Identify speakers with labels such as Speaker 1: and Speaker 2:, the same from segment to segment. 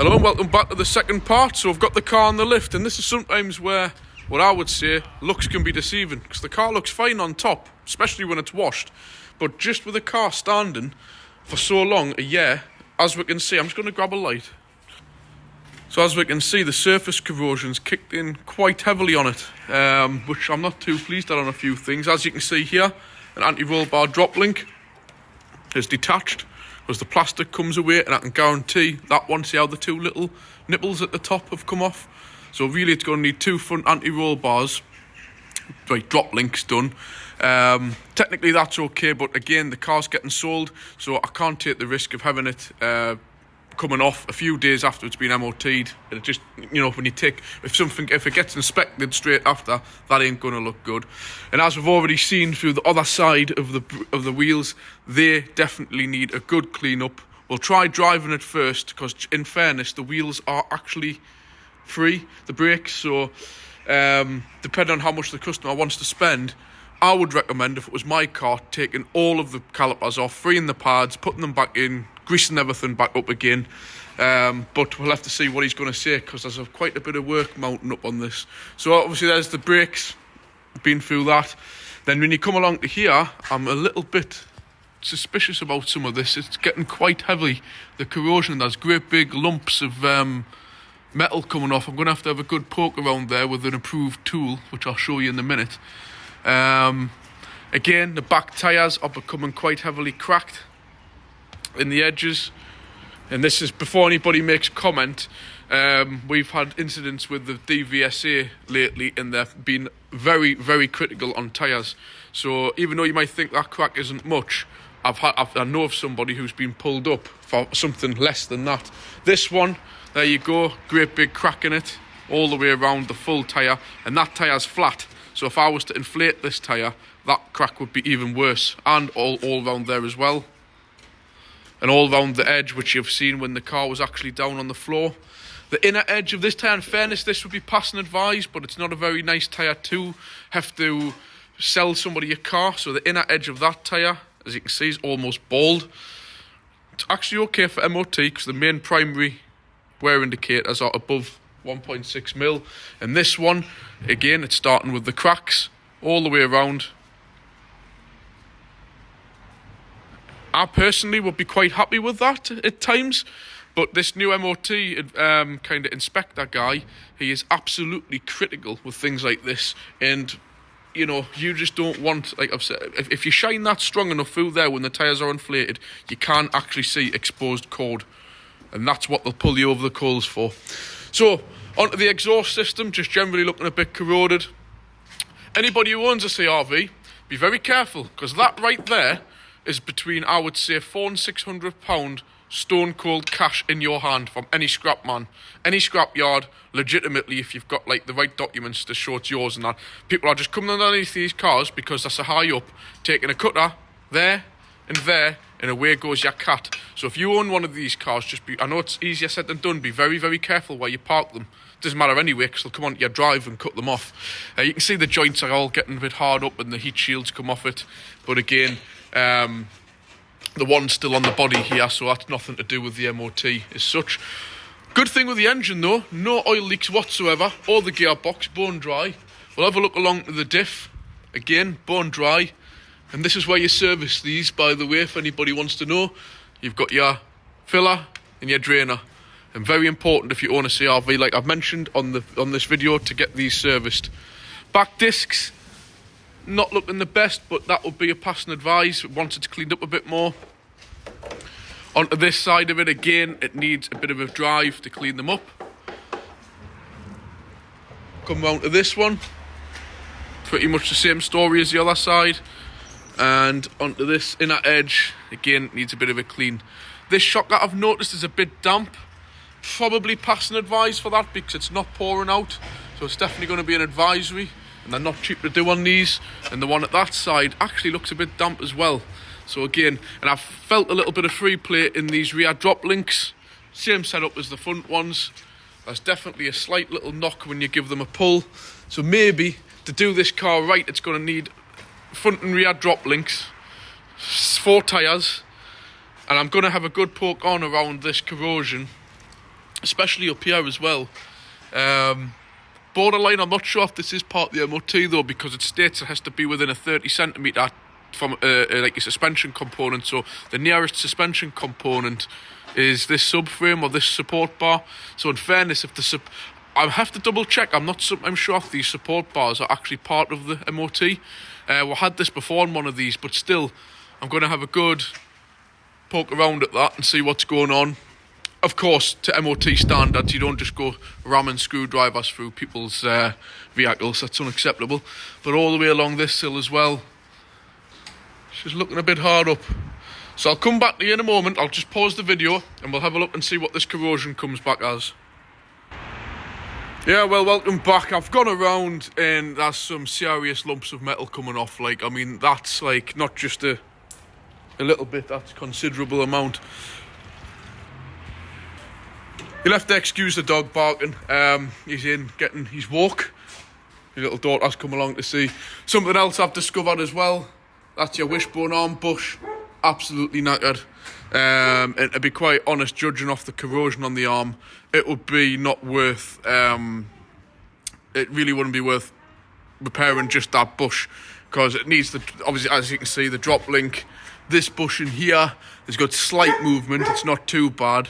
Speaker 1: Hello and welcome back to the second part. So I've got the car on the lift, and this is sometimes where what I would say looks can be deceiving, because the car looks fine on top, especially when it's washed, but just with the car standing for so long, a year, as we can see, I'm just going to grab a light. So as we can see, the surface corrosion's kicked in quite heavily on it, which I'm not too pleased at on a few things. As you can see here, an anti-roll bar drop link is detached because the plastic comes away, and I can guarantee that one, see how the two little nipples at the top have come off? So really it's going to need two front anti-roll bars, right, drop links done. Technically that's okay, but again, the car's getting sold, so I can't take the risk of having it coming off a few days after it's been MOT'd. And it just, you know, when you take, if it gets inspected straight after, that ain't going to look good. And as we've already seen through the other side of the wheels, they definitely need a good clean up. We'll try driving it first, because in fairness, the wheels are actually free, the brakes, so depending on how much the customer wants to spend, I would recommend, if it was my car, taking all of the calipers off, freeing the pads, putting them back in, greasing everything back up again. But we'll have to see what he's going to say, because there's quite a bit of work mounting up on this. So obviously there's the brakes, been through that. Then when you come along to here, I'm a little bit suspicious about some of this. It's getting quite heavy, the corrosion. There's great big lumps of metal coming off. I'm going to have a good poke around there with an approved tool, which I'll show you in a minute. Again, the back tyres are becoming quite heavily cracked in the edges, and this is before anybody makes comment. We've had incidents with the DVSA lately, and they've been very, very critical on tyres. So even though you might think that crack isn't much, I know of somebody who's been pulled up for something less than that. This one, there you go, great big crack in it all the way around the full tyre, and that tyre's flat. So if I was to inflate this tyre, that crack would be even worse, and all around there as well. And all around the edge, which you've seen when the car was actually down on the floor. The inner edge of this tyre, in fairness, this would be passing advised, but it's not a very nice tyre to have to sell somebody a car. So the inner edge of that tyre, as you can see, is almost bald. It's actually okay for MOT, because the main primary wear indicators are above 1.6 mil. And this one, again, it's starting with the cracks all the way around. I personally would be quite happy with that at times, but this new MOT kind of inspector guy, he is absolutely critical with things like this. And you know, you just don't want, like I've said, if you shine that strong enough through there when the tyres are inflated, you can't actually see exposed cord, and that's what they'll pull you over the coals for. So onto the exhaust system, just generally looking a bit corroded. Anybody who owns a CRV, be very careful, because that right there is between, I would say, £400 and £600 stone cold cash in your hand from any scrap man, any scrap yard. Legitimately, if you've got like the right documents to show it's yours and that, people are just coming underneath these cars because they're so high up, taking a cutter there, and away goes your cat. So if you own one of these cars, just be, I know it's easier said than done, be very, very careful where you park them. Doesn't matter anyway, because they'll come onto your drive and cut them off. You can see the joints are all getting a bit hard up and the heat shields come off it. But again, the one's still on the body here, so that's nothing to do with the MOT as such. Good thing with the engine though, no oil leaks whatsoever, or the gearbox, bone dry. We'll have a look along to the diff, again, bone dry. And this is where you service these, by the way, if anybody wants to know. You've got your filler and your drainer. And very important if you own a CRV, like I've mentioned on this video, to get these serviced. Back discs, not looking the best, but that would be a passing advice once it's cleaned up a bit more. Onto this side of it, again, it needs a bit of a drive to clean them up. Come round to this one, pretty much the same story as the other side. And onto this inner edge, again, needs a bit of a clean. This shock that I've noticed is a bit damp. Probably passing advice for that, because it's not pouring out, so it's definitely going to be an advisory, and they're not cheap to do on these. And the one at that side actually looks a bit damp as well. So again, and I've felt a little bit of free play in these rear drop links, same setup as the front ones. There's definitely a slight little knock when you give them a pull, so maybe to do this car right, it's going to need front and rear drop links, 4 tyres, and I'm going to have a good poke on around this corrosion especially up here as well. Borderline, I'm not sure if this is part of the MOT though, because it states it has to be within a 30 centimetre from like a suspension component. So the nearest suspension component is this subframe or this support bar. So in fairness, if the I have to double check. I'm sure if these support bars are actually part of the MOT. We had this before on one of these, but still, I'm going to have a good poke around at that and see what's going on. Of course, to MOT standards, you don't just go ramming screwdrivers through people's vehicles. That's unacceptable. But all the way along this sill as well, she's looking a bit hard up. So I'll come back to you in a moment. I'll just pause the video and we'll have a look and see what this corrosion comes back as. Yeah, well, welcome back. I've gone around and there's some serious lumps of metal coming off. Like, I mean, that's like not just a little bit, that's a considerable amount. You'll have to excuse the dog barking. He's in getting his walk. His little daughter's come along to see. Something else I've discovered as well. That's your wishbone arm bush. Absolutely knackered. And to be quite honest, judging off the corrosion on the arm, it would be not worth... it really wouldn't be worth repairing just that bush, because it needs the... Obviously, as you can see, the drop link. This bush in here has got slight movement. It's not too bad.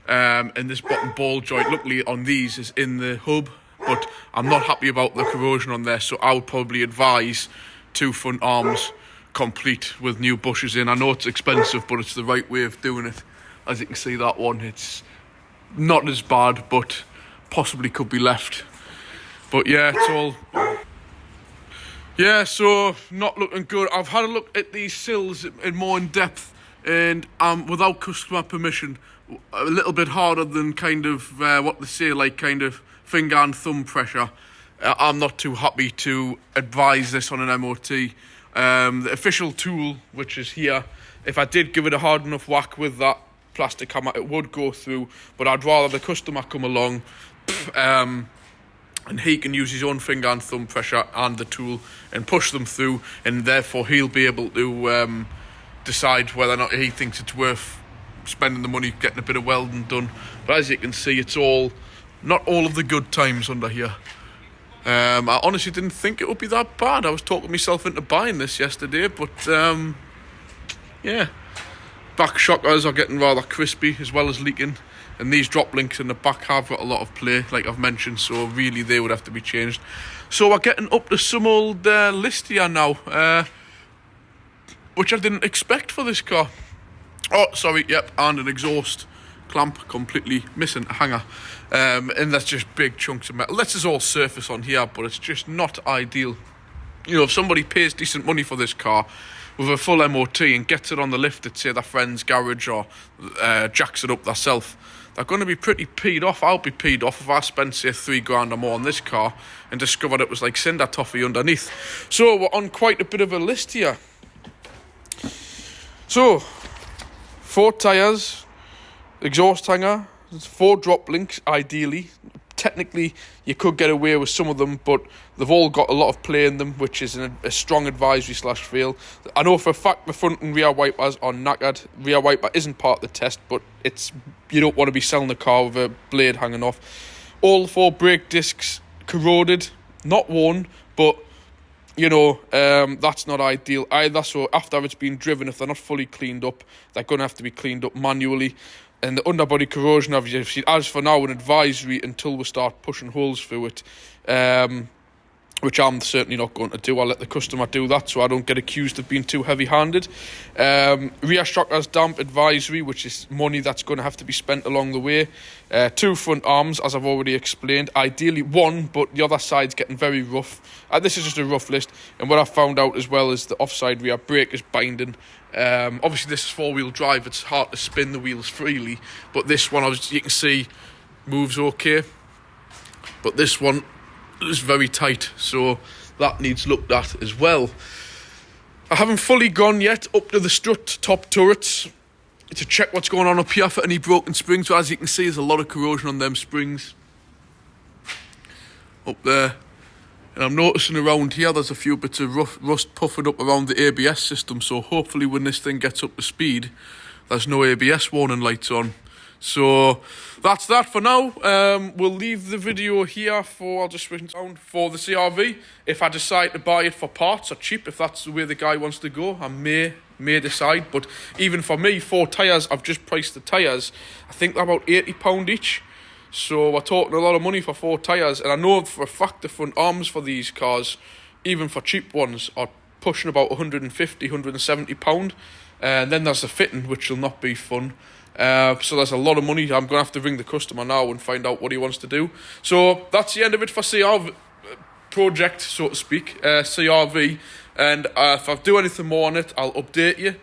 Speaker 1: And this bottom ball joint, luckily on these, is in the hub, but I'm not happy about the corrosion on there, so I would probably advise 2 front arms complete with new bushes in. I know it's expensive, but it's the right way of doing it. As you can see, that one, it's not as bad, but possibly could be left. But yeah, it's all... Yeah, so not looking good. I've had a look at these sills in more in depth, and without customer permission, a little bit harder than kind of what they say, like kind of finger and thumb pressure. I'm not too happy to advise this on an MOT. The official tool, which is here, if I did give it a hard enough whack with that plastic hammer, it would go through, but I'd rather the customer come along and he can use his own finger and thumb pressure and the tool and push them through, and therefore he'll be able to decide whether or not he thinks it's worth spending the money getting a bit of welding done. But as you can see, it's not all of the good times under here. I honestly didn't think it would be that bad. I was talking myself into buying this yesterday, but yeah, back shockers are getting rather crispy as well as leaking, and these drop links in the back have got a lot of play, like I've mentioned, so really they would have to be changed. So we're getting up to some old list here now, which I didn't expect for this car. Oh, sorry, yep, and an exhaust clamp completely missing a hanger. And that's just big chunks of metal. This is all surface on here, but it's just not ideal. You know, if somebody pays decent money for this car with a full MOT and gets it on the lift at, say, their friend's garage, or jacks it up themselves, they're going to be pretty peed off. I'll be peed off if I spent, say, $3,000 or more on this car and discovered it was like cinder toffee underneath. So we're on quite a bit of a list here. So 4 tyres, exhaust hanger, 4 drop links ideally. Technically you could get away with some of them, but they've all got a lot of play in them, which is a strong advisory / fail. I know for a fact the front and rear wipers are knackered. Rear wiper isn't part of the test, but you don't want to be selling the car with a blade hanging off. All 4 brake discs corroded, not worn, but you know, that's not ideal either. So after it's been driven, if they're not fully cleaned up, they're going to have to be cleaned up manually. And the underbody corrosion, obviously, as for now, an advisory until we start pushing holes through it, which I'm certainly not going to do. I'll let the customer do that so I don't get accused of being too heavy-handed. Rear shockers damp advisory, which is money that's going to have to be spent along the way. 2 front arms, as I've already explained. Ideally 1, but the other side's getting very rough. This is just a rough list. And what I found out as well is the offside rear brake is binding. Obviously this is 4-wheel drive, it's hard to spin the wheels freely, but this one, you can see, moves okay. But this one is very tight, so that needs looked at as well. I haven't fully gone yet up to the strut top turrets to check what's going on up here for any broken springs. So as you can see, there's a lot of corrosion on them springs up there. And I'm noticing around here there's a few bits of rust puffing up around the ABS system, so hopefully when this thing gets up to speed, there's no ABS warning lights on. So that's that for now. We'll leave the video here for, I'll just write it down, for the CRV. If I decide to buy it for parts or cheap, if that's the way the guy wants to go, I may decide. But even for me, 4 tyres, I've just priced the tyres. I think they're about £80 each. So we're talking a lot of money for 4 tyres. And I know for a fact the front arms for these cars, even for cheap ones, are pushing about £150, £170. And then there's the fitting, which will not be fun. So there's a lot of money. I'm going to have to ring the customer now and find out what he wants to do. So that's the end of it for CRV project, so to speak, CRV. And if I do anything more on it, I'll update you.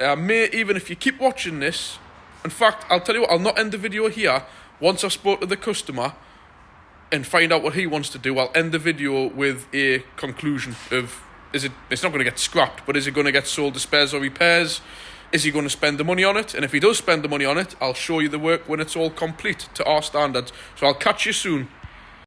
Speaker 1: Even if you keep watching this, in fact, I'll tell you what, I'll not end the video here. Once I've spoken to the customer and find out what he wants to do, I'll end the video with a conclusion of, it's not going to get scrapped, but is it going to get sold to spares or repairs? Is he going to spend the money on it? And if he does spend the money on it, I'll show you the work when it's all complete to our standards. So I'll catch you soon.